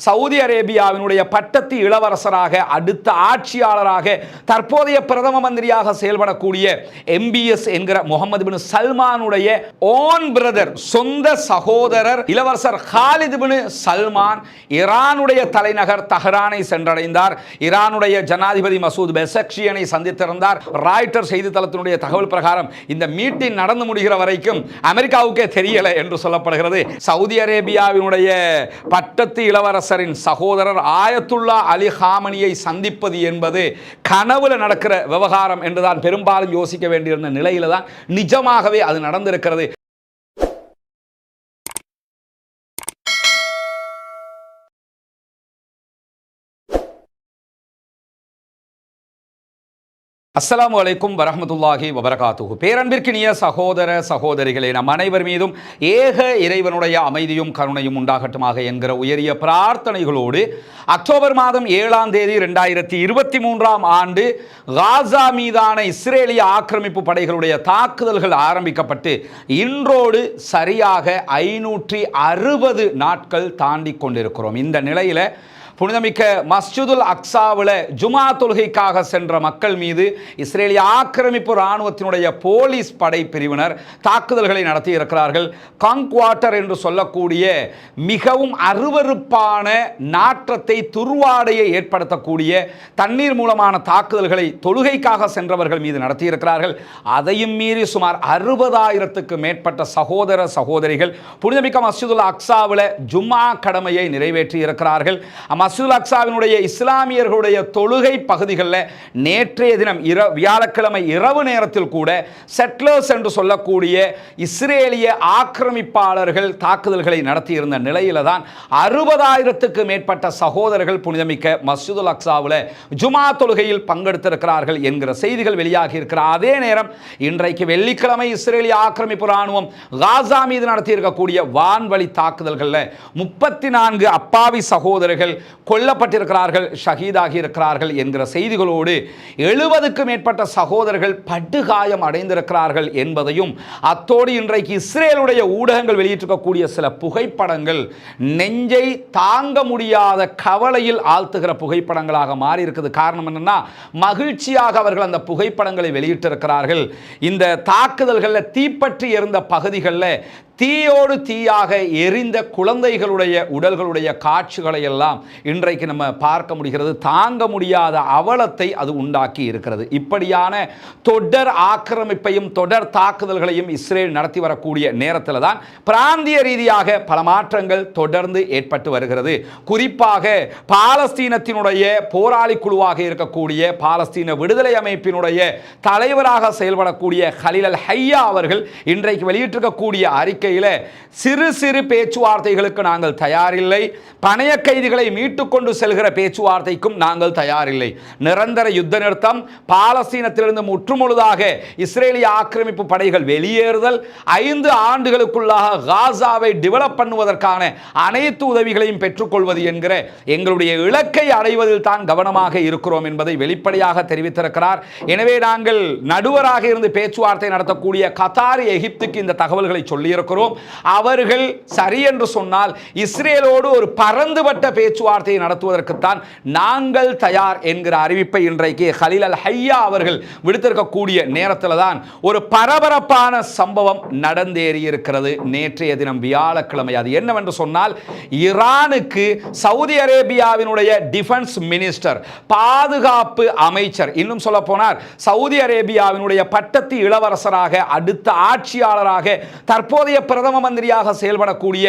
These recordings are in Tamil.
சவுதி அரேபியாவினுடைய பட்டத்து இளவரசராக அடுத்த ஆட்சியாளராக தற்போதைய பிரதம மந்திரியாக செயல்படக்கூடிய எம்பிஎஸ் என்கிற முகமது பின் சல்மானுடைய ஓன் பிரதர் சொந்த சகோதரர் இளவரசர் காலித் பின் சல்மான் ஈரானுடைய தலைநகர் தஹரானை சென்றடைந்தார். ஈரானுடைய ஜனாதிபதி மசூத் பெசக்ஷியனை சந்தித்திருந்தார். ராய்ட்டர் செய்தித்தளத்தினுடைய தகவல் பிரகாரம் இந்த மீட்டிங் நடந்து முடிகிற வரைக்கும் அமெரிக்காவுக்கே தெரியல என்று சொல்லப்படுகிறது. சவுதி அரேபியாவினுடைய பட்டத்து இளவரசர் சகோதரர் ஆயத்துல்லா அலி ஹாமனியை சந்திப்பது என்பது கனவுல நடக்கிற விவகாரம் என்றுதான் பெரும்பாலும் யோசிக்க வேண்டியிருந்த நிலையில தான் நிஜமாகவே அது நடந்திருக்கிறது. அஸ்ஸலாமு அலைக்கும் வரஹ்மத்துல்லாஹி வபரகாத்துஹு. பேரன்பிற்கினிய சகோதர சகோதரிகளே, நம் அனைவர் மீதும் ஏக இறைவனுடைய அமைதியும் கருணையும் உண்டாகட்டுமாக என்கிற உயரிய பிரார்த்தனைகளோடு அக்டோபர் மாதம் 7ஆம் தேதி 2023ஆம் ஆண்டு காசா மீதான இஸ்ரேலிய ஆக்கிரமிப்பு படைகளுடைய தாக்குதல்கள் ஆரம்பிக்கப்பட்டு இன்றோடு சரியாக 560 நாட்கள் தாண்டி கொண்டிருக்கிறோம். இந்த நிலையில புனிதமிக்க மஸ்ஜிதுல் அக்ஸாவில் ஜுமா தொழுகைக்காக சென்ற மக்கள் மீது இஸ்ரேலிய ஆக்கிரமிப்பு இராணுவத்தினுடைய போலீஸ் படை பிரிவினர் தாக்குதல்களை நடத்தி இருக்கிறார்கள். காங்க்வாட்டர் என்று சொல்லக்கூடிய மிகவும் அருவருப்பான நாற்றத்தை துர்வாடையை ஏற்படுத்தக்கூடிய தண்ணீர் மூலமான தாக்குதல்களை தொழுகைக்காக சென்றவர்கள் மீது நடத்தியிருக்கிறார்கள். அதையும் மீறி சுமார் 60,000க்கு மேற்பட்ட சகோதர சகோதரிகள் புனிதமிக்க மஸ்ஜிதுல் அக்ஸாவில் ஜும்மா கடமையை நிறைவேற்றி இருக்கிறார்கள். மஸ்ஜிதுல் அக்ஸாவினுடைய இஸ்லாமியர்களுடைய தொழுகை பகுதிகளில் நேற்றைய தினம் வியாழக்கிழமை இரவு நேரத்தில் கூட செட்லர்ஸ் என்று சொல்லக்கூடிய இஸ்ரேலிய ஆக்கிரமிப்பாளர்கள் தாக்குதல்களை நடத்தியிருந்த நிலையில தான் 60,000க்கு மேற்பட்ட சகோதரர்கள் புனிதமிக்க மஸ்ஜிதுல் அக்ஸாவில் ஜுமா தொழுகையில் பங்கெடுத்திருக்கிறார்கள் என்கிற செய்திகள் வெளியாகி இருக்கிற அதே நேரம் இன்றைக்கு வெள்ளிக்கிழமை இஸ்ரேலிய ஆக்கிரமிப்பு இராணுவம் காசா மீது நடத்தியிருக்கக்கூடிய வான்வழி தாக்குதல்களில் 34 அப்பாவி சகோதரர்கள் கொல்லப்பட்டிருக்கிறார்கள், ஷஹீதாகி இருக்கிறார்கள் என்கிற செய்திகளோடு 70க்கும் மேற்பட்ட சகோதரர்கள் படுகாயம் அடைந்திருக்கிறார்கள் என்பதையும் அத்தோடு இன்றைக்கு இஸ்ரேலுடைய ஊடகங்கள் வெளியிட்டிருக்கக்கூடிய சில புகைப்படங்கள் நெஞ்சை தாங்க முடியாத கவலையில் ஆழ்த்துகிற புகைப்படங்களாக மாறி இருக்குது. காரணம் என்னன்னா, மகிழ்ச்சியாக அவர்கள் அந்த புகைப்படங்களை வெளியிட்டிருக்கிறார்கள். இந்த தாக்குதல்களில் தீப்பற்றி எரிந்த பகுதிகளில் தீயோடு தீயாக எரிந்த குழந்தைகளுடைய உடல்களுடைய காட்சிகளை எல்லாம் இன்றைக்கு நம்ம பார்க்க முடிகிறது. தாங்க முடியாத அவலத்தை அது உண்டாக்கி இருக்கிறது. இப்படியான தொடர் ஆக்கிரமிப்பையும் தொடர் தாக்குதல்களையும் இஸ்ரேல் நடத்தி வரக்கூடிய நேரத்தில் தான் பிராந்திய ரீதியாக பல மாற்றங்கள் தொடர்ந்து ஏற்பட்டு வருகிறது. குறிப்பாக பாலஸ்தீனத்தினுடைய போராளி குழுவாக இருக்கக்கூடிய பாலஸ்தீன விடுதலை அமைப்பினுடைய தலைவராக செயல்படக்கூடிய ஹலீல் அல் ஹையா அவர்கள் இன்றைக்கு வெளியிட்டிருக்கக்கூடிய அறிக்கை சிறு சிறு பேச்சுவார்த்தைகளுக்கு நாங்கள் தயாரில்லை, பணைய கைதிகளை மீட்டுக் கொண்டு செல்கிற பேச்சுவார்த்தைக்கும் நாங்கள் தயாரில்லை, நிரந்தர யுத்த நிறுத்தம், பாலஸ்தீனத்திலிருந்து முற்றுமுழுதாக இஸ்ரேலிய ஆக்கிரமிப்பு படைகள் வெளியேறுதல், 5 ஆண்டுகளுக்குள்ளாக காசாவை டெவலப் பண்ணுவதற்கான அனைத்து உதவிகளையும் பெற்றுக்கொள்வது என்கிற எங்களுடைய இலக்கை அடைவதில் தான் கவனமாக இருக்கிறோம் என்பதை வெளிப்படையாக தெரிவித்திருக்கிறார். எனவே நாங்கள் நடுவராக இருந்து பேச்சுவார்த்தை நடத்தக்கூடிய கத்தார், எகிப்துக்கு இந்த தகவல்களை சொல்லியிருக்கிறோம். அவர்கள் சரி என்று சொன்னால் இஸ்ரேலோடு ஒரு பரந்துபட்ட பேச்சுவார்த்தையை நடத்துவதற்குத்தான் நாங்கள் தயார் என்கிற அறிவிப்பை இன்றைக்கு ஹலீல் அல் ஹையா அவர்கள் விடுத்திருக்கக்கூடிய நேரத்தில் தான் ஒரு பரபரப்பான சம்பவம் நடந்தேறி இருக்கிறது. நேற்றைய தினம் வியாழக்கிழமை. அது என்னவென்று சொன்னால், ஈரானுக்கு சவுதி அரேபியாவினுடைய டிஃபென்ஸ் மினிஸ்டர், பாதுகாப்பு அமைச்சர், இன்னும் சொல்ல போனார் சவுதி அரேபியாவினுடைய பட்டத்து இளவரசராக அடுத்த ஆட்சியாளராக தற்போதைய பிரதம மந்திரியாக செயல்படக்கூடிய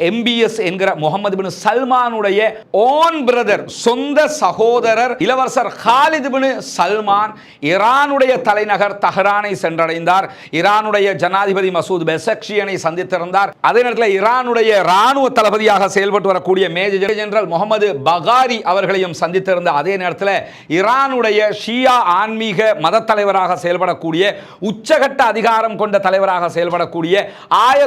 எம்பிஎஸ் என்கிற முகமது பின் சல்மானுடைய ஓன் பிரதர் சொந்த சகோதரர் இளவரசர் காலித் பின் சல்மான் ஈரானுடைய தலைநகர் தஹரானை சென்றடைந்தார். ஈரானுடைய ஜனாதிபதி மசூத் பெசக்ஷியனை சந்தித்திருந்தார். அதே நேரத்தில் ஈரானுடைய ராணுவ தளபதியாக செயல்பட்டு வரக்கூடிய மேஜர் ஜெனரல் முகமது பகாரி அவர்களையும் சந்தித்திருந்த அதே நேரத்தில் ஈரானுடைய ஷியா ஆன்மீக மத தலைவராக செயல்படக்கூடிய உச்சகட்ட அதிகாரம் கொண்ட தலைவராக செயல்படக்கூடிய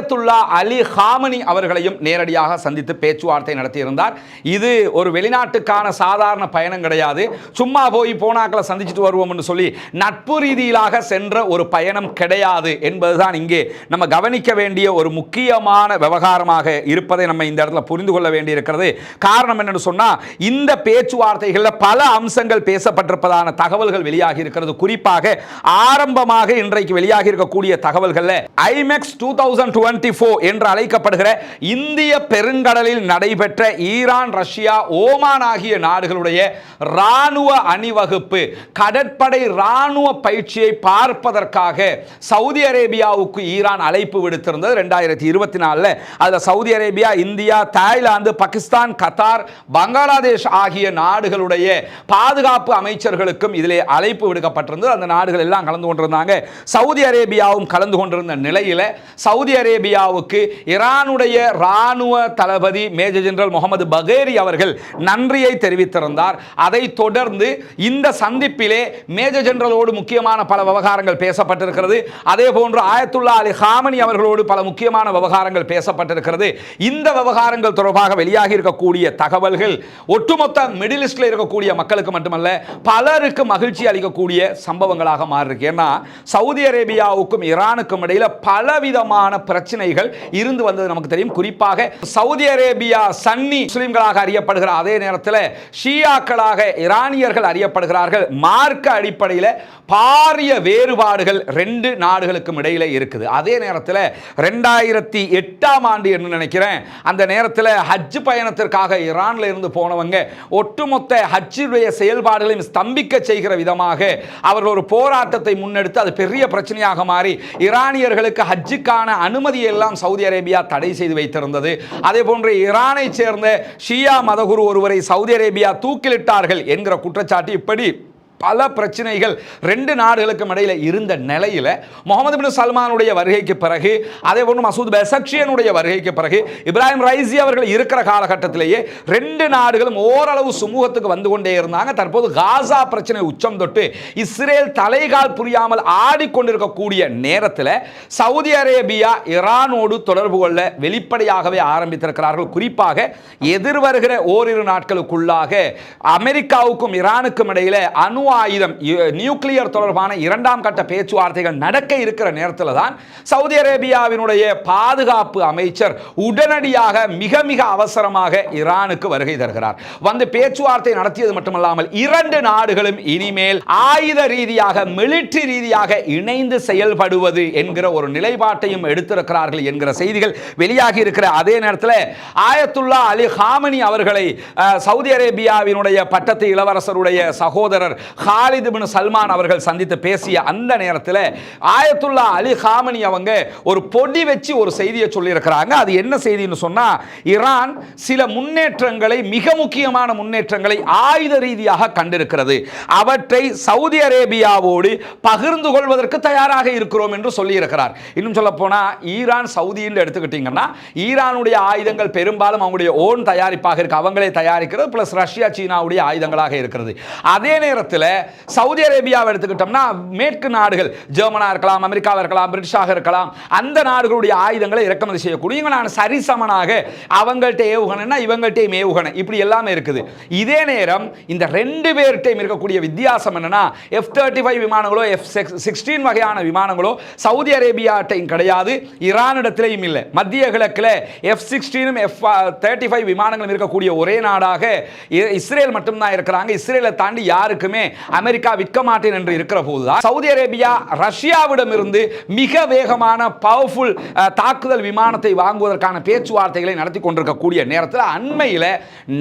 ஆயத்துல்லா அலி ஹாமனி அவர்களையும் நேரடியாக சந்தித்து பேச்சுவார்த்தை நடத்தியிருந்தார். இது ஒரு வெளிநாட்டுக்கான சாதாரண பயணம் கிடையாது. சும்மா போய் போனாக்களை சந்திச்சுட்டு வருவோம் என்று சொல்லி நட்பு ரீதியிலாக சென்ற ஒரு பயணம் கிடையாது என்பதுதான் இங்கே நம்ம கவனிக்க வேண்டிய ஒரு முக்கியமான விவகாரமாக இருப்பதை நம்ம இந்த இடத்துல புரிந்து கொள்ள வேண்டியிருக்கிறது. காரணம் என்னன்னு சொன்னா, இந்த பேச்சுவார்த்தைகளில் பல அம்சங்கள் பேசப்பட்டிருப்பதான தகவல்கள் வெளியாகி இருக்கிறது. குறிப்பாக ஆரம்பமாக இன்றைக்கு வெளியாகி இருக்கக்கூடிய தகவல்கள் ஐமெக்ஸ் 2024 என்று அழைக்கப்படுகிற இந்திய பெருங்கடலில் நடைபெற்ற ஈரான், ரஷ்யா, ஓமான் ஆகிய நாடுகளுடைய ராணுவ அணிவகுப்பு, கடற்படை ராணுவ பயிற்சியை பார்ப்பதற்காக சவுதி அரேபியாவுக்கு ஈரான் அழைப்பு விடுத்திருந்தது 2024. அதில் Saudi Arabia, India, Thailand, Pakistan, Qatar, Bangladesh ஆகிய நாடுகளுடைய பாதுகாப்பு அமைச்சர்களுக்கும் இதிலே அழைப்பு விடுக்கப்பட்டிருந்தது. அந்த நாடுகள் எல்லாம் கலந்து கொண்டிருந்தாங்க. சவுதி அரேபியாவும் கலந்து கொண்டிருந்த நிலையில் சவுதி அரேபியாவுக்கு ஈரானுடைய ராணுவ தளபதி மேஜர் ஜெனரல் முகமது பகேரி அவர்கள் நன்றியை தெரிவித்திருந்தார். அதை தொடர்ந்து இந்த சந்திப்பிலே மேஜர் ஜெனரலோடு முக்கியமான பல விவகாரங்கள் பேசப்பட்டிருக்கிறது. அதே போன்று ஆயத்துல்லா அலி ஹாமனி அவர்களோடு பல முக்கியமான விவகாரங்கள் பேசப்பட்டிருக்கிறது. இந்த விவகாரங்கள் தொடர்பாக வெளியாகி இருக்கக்கூடிய தகவல்கள் ஒட்டுமொத்த மிடில் ஈஸ்டில் இருக்கக்கூடிய மக்களுக்கு மட்டுமல்ல, பலருக்கு மகிழ்ச்சி அளிக்கக்கூடிய சம்பவங்களாக மாறிருக்கு. ஏன்னா சவுதி அரேபியாவுக்கும் ஈரானுக்கும் இடையில பலவிதமான பிரச்சனைகள் இருந்து வந்தது நமக்கு தெரியும். குறிப்பாக சவுதி அரேபியா சன்னி முஸ்லிம்களாக அறியப்படுகிற அதே நேரத்தில் ஷியாக்களாக ஈரானியர்கள் அறியப்படுகிறார்கள். மார்க்க அடிப்படையில் பாரிய வேறுபாடுகள் ரெண்டு நாடுகளுக்கும் இடையில இருக்குது. அதே நேரத்தில் 2008ஆம் ஆண்டு என்று நினைக்கிறேன், அந்த நேரத்தில் ஹஜ் பயணத்திற்காக ஈரான்ல இருந்து போனவங்க ஒட்டுமொத்த ஹஜ்ஜுடைய செயல்பாடுகளையும் ஸ்தம்பிக்க செய்கிற விதமாக அவர்கள் ஒரு போராட்டத்தை முன்னெடுத்து அது பெரிய பிரச்சனையாக மாறி ஈரானியர்களுக்கு ஹஜ்ஜுக்கான அனுமதியை எல்லாம் சவுதி அரேபியா தடை செய்து வைத்திருந்தது. அதே போன்று ஈரானை சேர்ந்த ஷியா மதகுரு ஒருவரை சவுதி அரேபியா தூக்கிலிட்டார்கள் என்கிற குற்றச்சாட்டு, இப்படி பல பிரச்சனைகள் ரெண்டு நாடுகளுக்கும் இடையில இருந்த நிலையில் முகமது பின் சல்மானுடைய வருகைக்கு பிறகு, அதே போன்று மசூத் பெசக்ஷியனுடைய வருகைக்கு பிறகு, இப்ராஹிம் ரைசி அவர்கள் இருக்கிற காலகட்டத்திலேயே ரெண்டு நாடுகளும் ஓரளவு சுமூகத்துக்கு வந்து கொண்டே இருந்தாங்க. தற்போது காசா பிரச்சனை உச்சம் தொட்டு இஸ்ரேல் தலைகால் புரியாமல் ஆடிக்கொண்டிருக்கக்கூடிய நேரத்தில் சவுதி அரேபியா ஈரானோடு தொடர்பு கொள்ள வெளிப்படையாகவே ஆரம்பித்திருக்கிறார்கள். குறிப்பாக எதிர்வருகிற ஓரிரு நாட்களுக்குள்ளாக அமெரிக்காவுக்கும் ஈரானுக்கும் இடையில அணு ஆயுதம், நியூக்ளியர் தொடர்பான இரண்டாம் கட்ட பேச்சுவார்த்தைகள் நடக்க இருக்கிற நேரத்தில் தான் சவுதி அரேபியாவினுடைய பாதுகாப்பு அமைச்சர் உடனடியாக மிக மிக அவசரமாக ஈரானுக்கு வருகை தருகிறார். வந்து பேச்சுவார்த்தை நடத்தியது மட்டுமல்லாமல் இரண்டு நாடுகளும் இனிமேல் ஆயுத ரீதியாக, மிலிட்டரி ரீதியாக இணைந்து செயல்படுவது என்கிற ஒரு நிலைப்பாட்டையும் எடுத்திருக்கிறார்கள் என்கிற செய்திகள் வெளியாகி இருக்கிற அதே நேரத்தில் ஆயத்துல்லா அலி ஹாமனி அவர்களை சவுதி அரேபியாவினுடைய பட்டத்து இளவரசருடைய சகோதரர் காலித் பின் சல்மான் அவர்கள் சந்தித்து பேசிய அந்த நேரத்தில் ஆயத்துல்லா அலி ஹாமனி அவங்க ஒரு பொடி வச்சு ஒரு செய்தியை சொல்லி இருக்கிறாங்க. அது என்ன செய்தின்னு சொன்னா, ஈரான் சில முன்னேற்றங்களை, மிக முக்கியமான முன்னேற்றங்களை ஆயுத ரீதியாக கண்டிருக்கிறது. அவற்றை சவுதி அரேபியாவோடு பகிர்ந்து கொள்வதற்கு தயாராக இருக்கிறோம் என்று சொல்லி இருக்கிறார். இன்னும் சொல்ல போனா, ஈரான் சவுதி என்று எடுத்துக்கிட்டீங்கன்னா ஈரானுடைய ஆயுதங்கள் பெரும்பாலும் அவங்களுடைய ஓன் தயாரிப்பாக இருக்கு, அவங்களே தயாரிக்கிறது, பிளஸ் ரஷ்யா சீனாவுடைய ஆயுதங்களாக இருக்கிறது. அதே நேரத்தில் சவுதி அரேபியாவை எடுத்துக்கிட்டோம்னா மேற்கு நாடுகள், ஜெர்மனா இருக்கலாம், அமெரிக்காவாக இருக்கலாம், பிரிட்டிஷாக இருக்கலாம், அந்த நாடுகளுடைய ஆயுதங்களை இறக்குமதி செய்யக்கூடிய சரிசமனாக அவங்கள்ட்ட ஏவுகணைனா இவங்கள்ட்ட ஏவுகணை, இப்படி எல்லாமே இருக்குது. இதே நேரம் இந்த ரெண்டு பேர்கிட்டையும் இருக்கக்கூடிய வித்தியாசம் என்னன்னா, F-35 விமானங்களோ F-16 வகையான விமானங்களோ சவுதி அரேபியாட்டையும் கிடையாது, ஈரானிடத்திலையும் இல்லை. மத்திய கிழக்கில் F-16 F-35 விமானங்களும் இருக்கக்கூடிய ஒரே நாடாக இஸ்ரேல் மட்டும்தான் இருக்கிறாங்க. இஸ்ரேலை தாண்டி யாருக்குமே அமெரிக்கா விற்க மாட்டேன் என்று இருக்கிற போதுதான் சவுதி அரேபியா ரஷ்யாவிடம் இருந்து மிக வேகமான பவர்ஃபுல் தாக்குதல் விமானத்தை வாங்குவதற்கான பேச்சுவார்த்தைகளை நடத்தி கொண்டிருக்கக்கூடிய நேரத்தில் அண்மையில்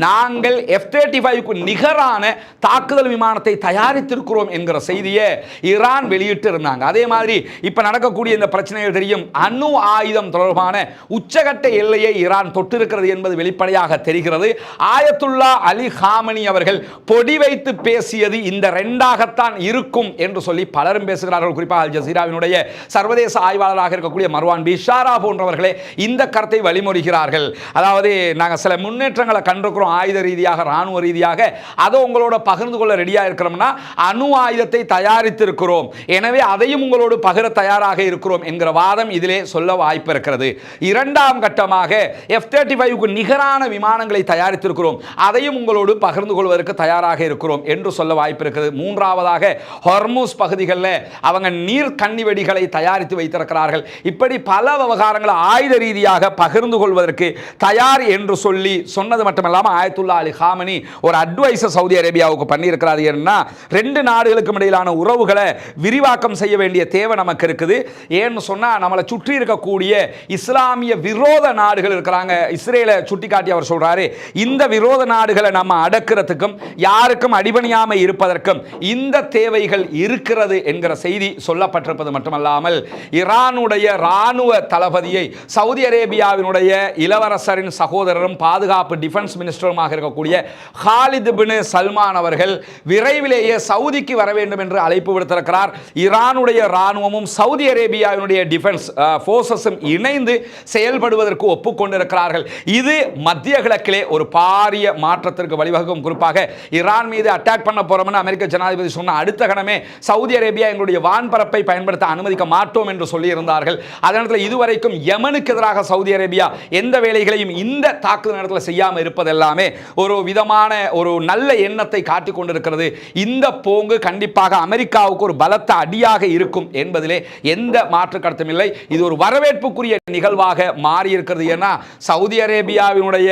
நாங்கள் F-35க்கு நிகரான தாக்குதல் விமானத்தை தயாரித்திருக்கிறோம் என்கிற செய்தியை ஈரான் வெளியிட்டு இருந்தாங்க. அதே மாதிரி இப்ப நடக்கக்கூடிய இந்த பிரச்சனைகள் தெரியும். அணு ஆயுதம் தொடர்பான உச்சகட்ட எல்லையை ஈரான் தொட்டிருக்கிறது என்பது வெளிப்படையாக தெரிகிறது. ஆயத்துல்லா அலி ஹாமனி அவர்கள் பொடி வைத்து பேசியது இந்த ரெண்டாகத்தான் இருக்கும் என்று சொல்லி பலரும் பேசுகிறார்கள். குறிப்பாக அல் ஜசீராவினுடைய சர்வதேச ஆய்வாளராக இருக்கக்கூடிய மர்வான் பிஷாரா போன்றவர்களே இந்த கருத்தை வழிமொழிகிறார்கள். அதாவது நாங்கள் சில முன்னேற்றங்களை கண்டிருக்கிறோம் ஆயுத ரீதியாக, ராணுவ ரீதியாக, அதை உங்களோட பகிர்ந்து கொள்ள ரெடியாக இருக்கிறோம்னா அணு ஆயுதத்தை தயாரித்திருக்கிறோம், எனவே அதையும் உங்களோடு பகிர தயாராக இருக்கிறோம் என்கிற வாதம் இதிலே சொல்ல வாய்ப்பு இருக்கிறது. இரண்டாம் கட்டமாக F-35க்கு நிகரான விமானங்களை தயாரித்திருக்கிறோம், அதையும் உங்களோடு பகிர்ந்து கொள்வதற்கு தயாராக இருக்கிறோம் என்று சொல்ல வாய்ப்பு இருக்கிறது. மூன்றாவதாக ஹொர்முஸ் பகுதிகளில் அவங்க நீர் கண்ணி வெடிகளை தயாரித்து வைத்திருக்கிறார்கள். இப்படி பல விவகாரங்களை ஆயுத ரீதியாக பகிர்ந்து கொள்வதற்கு தயார் என்று சொல்லி சொன்னது மட்டுமல்லாமல் ஆயத்துல்லா அலி காமனி ஒரு அட்வைஸை சவுதி அரேபியாவுக்கு பண்ணியிருக்கிறார். ஏன்னா ரெண்டு நாடுகளுக்கும் இடையிலான உறவுகளை விரிவாக்கம் செய்ய வேண்டிய தேவை நமக்கு இருக்குது. ஏன்னு சொன்னால் நம்மளை சுற்றி இருக்கக்கூடிய இஸ்லாமிய விரோத நாடுகள் இருக்கிறாங்க. இஸ்ரேலை சுட்டிக்காட்டி அவர் சொல்றாரு, இந்த விரோத நாடுகளை நம்ம அடக்கிறதுக்கும் யாருக்கும் அடிபணியாமல் இருப்பதற்கும் இந்த தேவைகள் இருக்கிறது என்கிற செய்தி சொல்லப்பட்டிருப்பது மட்டுமல்லாமல் ஈரானுடைய ராணுவ தளபதியை சவுதி அரேபியாவினுடைய இளவரசரின் சகோதரரும் பாதுகாப்பு டிஃபென்ஸ் மினிஸ்டருமாக இருக்கக்கூடிய ஹாலித் பின் சல்மான் அவர்கள் விரைவிலேயே சவுதிக்கு வர வேண்டும் என்று அழைப்பு விடுத்திருக்கிறார். ஈரானுடைய ராணுவமும் சவுதி அரேபியாவினுடைய டிஃபென்ஸ் போர்சஸும் இணைந்து செயல்படுவதற்கு ஒப்புக்கொண்டிருக்கிறார்கள். இது மத்திய கிழக்கிலே ஒரு பாரிய மாற்றத்திற்கு வழிவகுக்கும். குறிப்பாக ஈரான் மீது அட்டாக் பண்ண போறோம்னு அமெரிக்க ஜனாதிபதி சொன்ன அடுத்த கணமே சவுதி அரேபியா எங்களுடைய வான்பரப்பை பயன்படுத்த அனுமதிக்க மாட்டோம் என்று சொல்லியிருந்தார்கள். அதனால் இதுவரைக்கும் யமனுக்கு எதிராக சவுதி அரேபியா எந்த வேலைகளையும் இந்த தாக்குதல் நேரத்தில் செய்யாமல் இருப்பதெல்லாமே ஒரு விதமான ஒரு நல்ல எண்ணத்தை காட்டிக் கொண்டிருக்கிறது. இந்த போங்கு கண்டிப்பாக அமெரிக்காவுக்கு ஒரு பலத்த அடியாக இருக்கும் என்பதிலே எந்த மாற்று கருத்தும் இல்லை. இது ஒரு வரவேற்புக்குரிய நிகழ்வாக மாறி இருக்கிறது. ஏன்னா சவுதி அரேபியாவினுடைய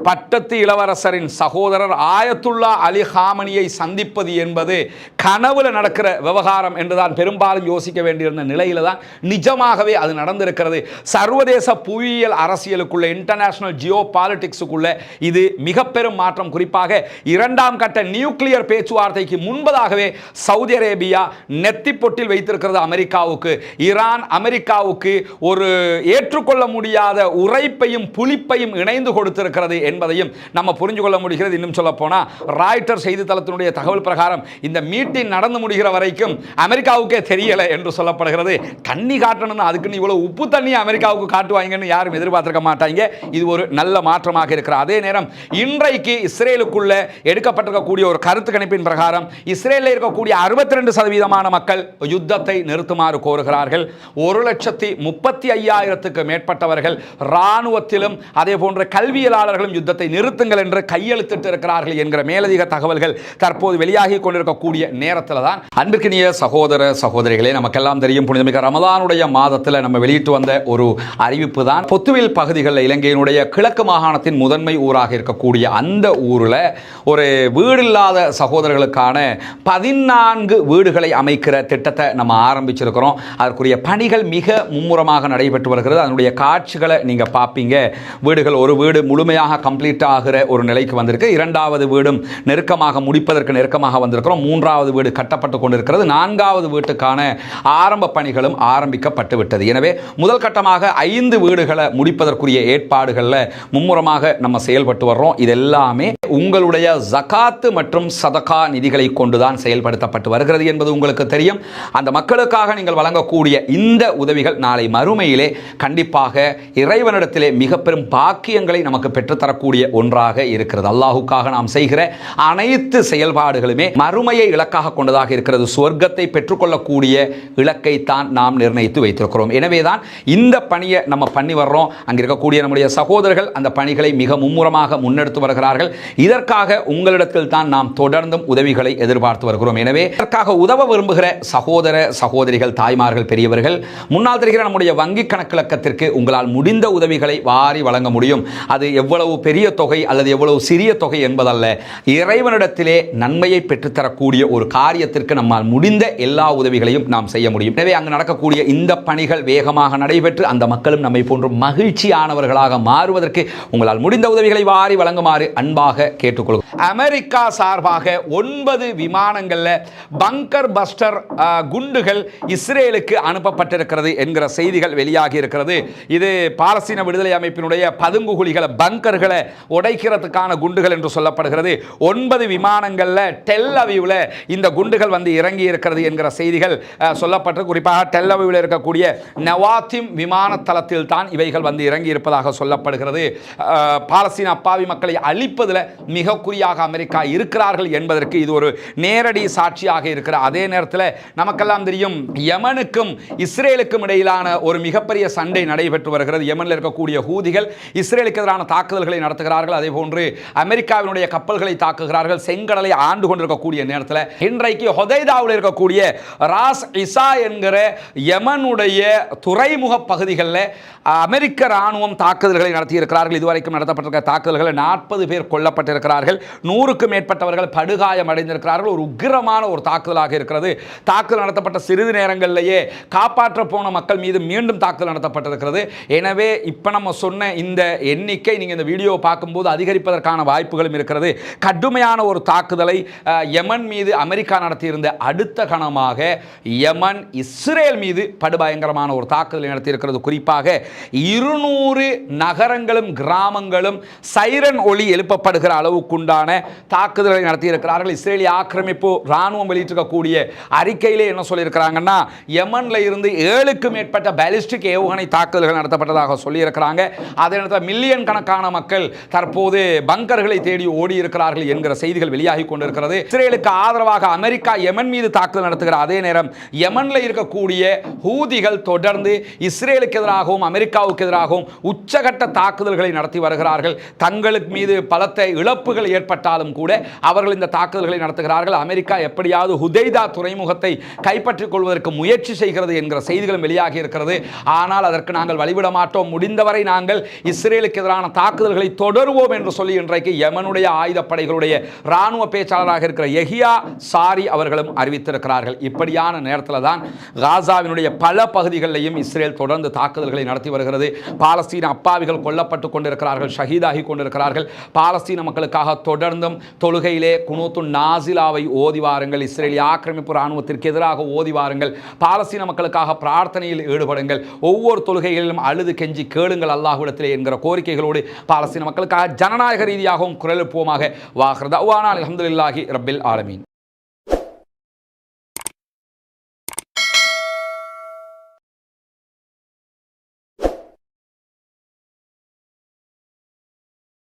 பட்டத்து இளவரசரின் சகோதரர் ஆயத்துல்லா அலி காமனியை சந்திப்பது என்பது கனவுல நடக்கிற விவகாரம் என்றுதான் பெரும்பாலும் யோசிக்க வேண்டியிருந்த நிலையில தான் நிஜமாகவே அது நடந்திருக்கிறது. சர்வதேச புவியியல் அரசியலுக்குள்ள, இன்டர்நேஷனல் ஜியோ பாலிடிக்ஸுக்குள்ள இது மிக பெரும் மாற்றம். குறிப்பாக இரண்டாம் கட்ட நியூக்ளியர் பேச்சுவார்த்தைக்கு முன்பதாகவே சவுதி அரேபியா நெத்தி பொட்டில் வைத்திருக்கிறது அமெரிக்காவுக்கு. ஈரான் அமெரிக்காவுக்கு ஒரு ஏற்றுக்கொள்ள முடியாத உரைப்பையும் புளிப்பையும் இணைந்து கொடுத்திருக்கிறது என்பதையும் நம்ம புரிஞ்சு கொள்ள முடிகிறது. இன்னும் சொல்ல போனா ராய்ட்டர் செய்தித்தளத்தினுடைய தகவல் பிரகாரம் இந்த மீட்டிங் நடந்து முடிகிற வரைக்கும் அமெரிக்காவுக்கே தெரியல என்று சொல்லப்படுகிறது. தண்ணி காட்டணும்னு அதுக்குன்னு இவ்வளவு உப்பு தண்ணி அமெரிக்காவுக்கு காட்டுவாங்கன்னு யாரும் எதிர்பார்த்திருக்க மாட்டாங்க. இது ஒரு நல்ல மாற்றமாக இருக்கிற அதே நேரம் இன்றைக்கு இஸ்ரேலுக்குள்ள எடுக்கப்பட்டிருக்கக்கூடிய ஒரு கருத்து கணிப்பின் பிரகாரம் இஸ்ரேலில் இருக்கக்கூடிய 62% மக்கள் யுத்தத்தை நிறுத்துமாறு கோருகிறார்கள். 1,35,000க்கு மேற்பட்டவர்கள் ராணுவத்திலும் அதே போன்ற கல்வியலாளர்களும் யுத்தத்தை நிறுத்துங்கள் என்று கையெழுத்திட்டு இருக்கிறார்கள் என்கிற மேலதிக தகவல்கள் தற்போது வெளியாகி கொண்டிருக்கக்கூடிய நேரத்தில் தான் அன்பிற்கினிய சகோதர சகோதரிகளே, நமக்கெல்லாம் தெரியும் புனிதமிக்க ரமலானுடைய மாதத்தில் நம்ம வெளியிட்டு வந்த ஒரு அறிவிப்பு தான் பொத்துவில் பகுதிகளில் இலங்கையினுடைய கிழக்கு மாகாணத்தின் முதன்மை ஊராக இருக்கக்கூடிய அந்த ஊரில் ஒரு வீடு இல்லாத சகோதரர்களுக்கான 14 வீடுகளை அமைக்கிற திட்டத்தை நம்ம ஆரம்பிச்சிருக்கிறோம். அதற்குரிய பணிகள் மிக மும்முரமாக நடைபெற்று வருகிறது. அதனுடைய காட்சிகளை நீங்க பார்ப்பீங்க. வீடுகள், ஒரு வீடு முழுமையாக கம்ப்ளீட் ஆகிற ஒரு நிலைக்கு வந்திருக்கு. இரண்டாவது வீடும் நெருக்கமாக முடிப்பதற்கு நெருக்கமாக வந்திருக்கிறோம். மூன்றாவது வீடு கட்டப்பட்டு கொண்டிருக்கிறது. நான்காவது வீட்டுக்கான ஆரம்ப பணிகளும் ஆரம்பிக்கப்பட்டு விட்டது. எனவே முதல் கட்டமாக 5 வீடுகளை முடிப்பதற்குரிய ஏற்பாடுகளில் மும்முரமாக நம்ம செயல்பட்டு வர்றோம். இதெல்லாமே உங்களுடைய ஜகாத்து மற்றும் சதகா நிதிகளை கொண்டுதான் செயல்படுத்தப்பட்டு வருகிறது என்பது உங்களுக்கு தெரியும். அந்த மக்களுக்காக நீங்கள் வழங்கக்கூடிய இந்த உதவிகள் நாளை மறுமையிலே கண்டிப்பாக இறைவனிடத்திலே மிக பெரும் பாக்கியங்களை நமக்கு பெற்றுத்தரக்கூடிய ஒன்றாக இருக்கிறது. அல்லாஹுக்காக நாம் செய்கிற அனைத்து செயல்பாடுகளுமே மறுமையை இலக்காக கொண்டதாக இருக்கிறது. சொர்க்கத்தை பெற்றுக்கொள்ளக்கூடிய இலக்கை தான் நாம் நிர்ணயித்து வைத்திருக்கிறோம். எனவேதான் இந்த பணியை நம்ம பண்ணி வர்றோம். அங்கே இருக்கக்கூடிய நம்முடைய சகோதரர்கள் அந்த பணிகளை மிக மும்முரமாக முன்னெடுத்து வருகிறார்கள். இதற்காக உங்களிடத்தில் தான் நாம் தொடர்ந்தும் உதவிகளை எதிர்பார்த்து வருகிறோம். எனவே இதற்காக உதவ விரும்புகிற சகோதர சகோதரிகள், தாய்மார்கள், பெரியவர்கள், முன்னால் தெரிகிற நம்முடைய வங்கி கணக்கிலக்கத்திற்கு உங்களால் முடிந்த உதவிகளை வாரி வழங்க முடியும். அது எவ்வளவு பெரிய தொகை அல்லது எவ்வளவு சிறிய தொகை என்பதல்ல, இறைவனிடத்திலே நன்மையை பெற்றுத்தரக்கூடிய ஒரு காரியத்திற்கு நம்மால் முடிந்த எல்லா உதவிகளையும் நாம் செய்ய முடியும். எனவே அங்கு நடக்கக்கூடிய இந்த பணிகள் வேகமாக நடைபெற்று அந்த மக்களும் நம்மை போன்ற மகிழ்ச்சியானவர்களாக மாறுவதற்கு உங்களால் முடிந்த உதவிகளை வாரி வழங்குமாறு அன்பாக கேட்டுக்கொள்கிறோம். அமெரிக்கா சார்பாக 9 விமானங்களில் பங்கர் பஸ்டர் குண்டுகள் இஸ்ரேலுக்கு அனுப்பப்பட்டிருக்கிறது என்கிற செய்திகள் வெளியாகி இருக்கிறது. இது பாலஸ்தீன விடுதலை அமைப்பினுடைய பதுங்குகுழிகளை, பங்கர்களை உடைக்கிறதுக்கான குண்டுகள் என்று சொல்லப்படுகிறது. 9 விமானங்களில் டெல் டெல் அவீவில் இந்த குண்டுகள் வந்து இறங்கி இருக்கிறது என்கிற செய்திகள் சொல்லப்பட்டு, குறிப்பாக டெல் அவீவில் இருக்கக்கூடிய நவாத்திம் விமான தளத்தில் தான் இவைகள் வந்து இறங்கி இருப்பதாக சொல்லப்படுகிறது. பாலஸ்தீன அப்பாவி மக்களை அழிப்பதில் மிக குறியாக அமெரிக்கா இருக்கிறார்கள் என்பதற்கு இது ஒரு நேரடி சாட்சியாக இருக்கிற அதே நேரத்தில் நமக்கெல்லாம் தெரியும், யமனுக்கும் இஸ்ரேலுக்கும் இடையிலான ஒரு மிகப்பெரிய சண்டை நடைபெற்று வருகிறது. யமனில் இருக்கக்கூடிய ஹூதிகள் இஸ்ரேலுக்கு எதிரான தாக்குதல்களை நடத்துகிறார்கள். அதே போன்று அமெரிக்காவினுடைய கப்பல்களை தாக்குகிறார்கள். செங்கடலை ஆண்டு கொண்டிருக்கக்கூடிய நேரத்தில் இன்றைக்கு ஹொதைதாவில் இருக்கக்கூடிய ராஸ் இசா என்கிற யமனுடைய துறைமுக பகுதிகளில் அமெரிக்க ராணுவம் தாக்குதல்களை நடத்தியிருக்கிறார்கள். இதுவரைக்கும் நடத்தப்பட்டிருக்கிற தாக்குதல்கள் 40 பேர் கொல்லப்பட்டிருக்கிறார்கள். 100க்கும் மேற்பட்டவர்கள் படுகாயம் அடைந்திருக்கிறார்கள். ஒரு உக்கிரமான ஒரு தாக்குதலாக இருக்கிறது. தாக்குதல் நடத்தப்பட்ட சிறிது நேரங்களிலேயே காப்பாற்ற போன மக்கள் மீது மீண்டும் தாக்குதல் நடத்தப்பட்டிருக்கிறது. எனவே இப்போ நம்ம சொன்ன இந்த எண்ணிக்கை நீங்கள் இந்த வீடியோ பார்க்கும்போது அதிகரிப்பதற்கான வாய்ப்புகளும் இருக்கிறது. கடுமையான ஒரு தாக்குதலை யமன் மீது அமெரிக்கா நடத்தியிருந்த அடுத்த கணமாக யமன் இஸ்ரேல் மீது படுபயங்கரமான ஒரு தாக்குதலை நடத்தியிருக்கிறது. குறிப்பாக 200 நகரங்களும் கிராமங்களும் சைரன் ஒளி எழுப்பப்படுகிற அளவுக்குண்டான தாக்குதலை நடத்தியிருக்கிறார்கள். இஸ்ரேலிய ஆக்கிரமிப்பு ராணுவம் வெளியிட்டிருக்கக்கூடிய அறிக்கையிலே என்ன சொல்லியிருக்கிறாங்கன்னா, யமன்ல இருந்து 7க்கும் மேற்பட்ட பாலிஸ்டிக் ஏவுகணை தாக்குதல்கள் நடத்தப்பட்டதாக சொல்லியிருக்கிறாங்க. அதே நேரத்தில் மில்லியன் கணக்கான மக்கள் தற்போது பங்கர்களை தேடி ஓடி இருக்கிறார்கள் என்கிற செய்திகள் வெளியாகி கொண்டிருக்கிறது. இஸ்ரேலுக்கு ஆதரவாக அமெரிக்கா யமன் மீது தாக்குதல் நடத்துகிற அதே நேரம் யமன்ல இருக்கக்கூடிய ஹூதிகள் தொடர்ந்து இஸ்ரேலுக்கு எதிராகவும் அமெரிக்காவுக்கு எதிராகவும் உச்சகட்ட தாக்குதல்களை நடத்தி வருகிறார்கள். தங்களுக்கு மீது பலத்த இழப்புகள் ஏற்பட்டாலும் கூட அவர்கள் இந்த தாக்குதல்களை நடத்துகிறார்கள். அமெரிக்கா எப்படியாவது ஹுதைதா துறைமுகத்தை கைப்பற்றிக் கொள்வதற்கு முயற்சி செய்கிறது என்கிற செய்திகளும் வெளியாகி இருக்கிறது. ஆனால் அதற்கு நாங்கள் வழிவிட மாட்டோம், முடிந்தவரை நாங்கள் இஸ்ரேலுக்கு எதிரான தாக்குதல்களை தொடருவோம் என்று சொல்லி இன்றைக்கு யமனுடைய ஆயுதப்படைகளுடைய ராணுவ பேச்சாளராக இருக்கிற யஹியா சாரி அவர்களும் அறிவித்திருக்கிறார்கள். இப்படியான நேரத்தில் தான் காசாவினுடைய பல பகுதிகளிலையும் இஸ்ரேல் தொடர்ந்து தாக்குதல்களை நடத்தி வருகிறது. பாலஸ்தீன அப்பாவிகள் கொல்லப்பட்டு கொண்டிருக்கிறார்கள், ஷஹீதாகி கொண்டிருக்கிறார்கள். பாலஸ்தீன மக்களுக்காக தொடர்ந்தும் தொழுகையிலே குனூத்து நாசிலாவை ஓதி வாருங்கள், இஸ்ரேலிய ஆக்கிரமிப்பு ராணுவத்திற்கு எதிராக ஓதி வாருங்கள், பாலஸ்தீன மக்களுக்காக பிரார்த்தனையில் ஈடுபடுங்கள், ஒவ்வொரு தொழுகைகளிலும் அழுது கெஞ்சி கேளுங்கள் அல்லாஹ்விடத்திலே என்கிற கோரிக்கைகளோடு பாலஸ்தீன மக்களுக்காக ஜனநாயக ரீதியாகவும் குரல் எழுப்புவோமாக. வாஹிர் தஅவானா அல்ஹம்துலில்லாஹி ரப்பில் ஆலமீன்.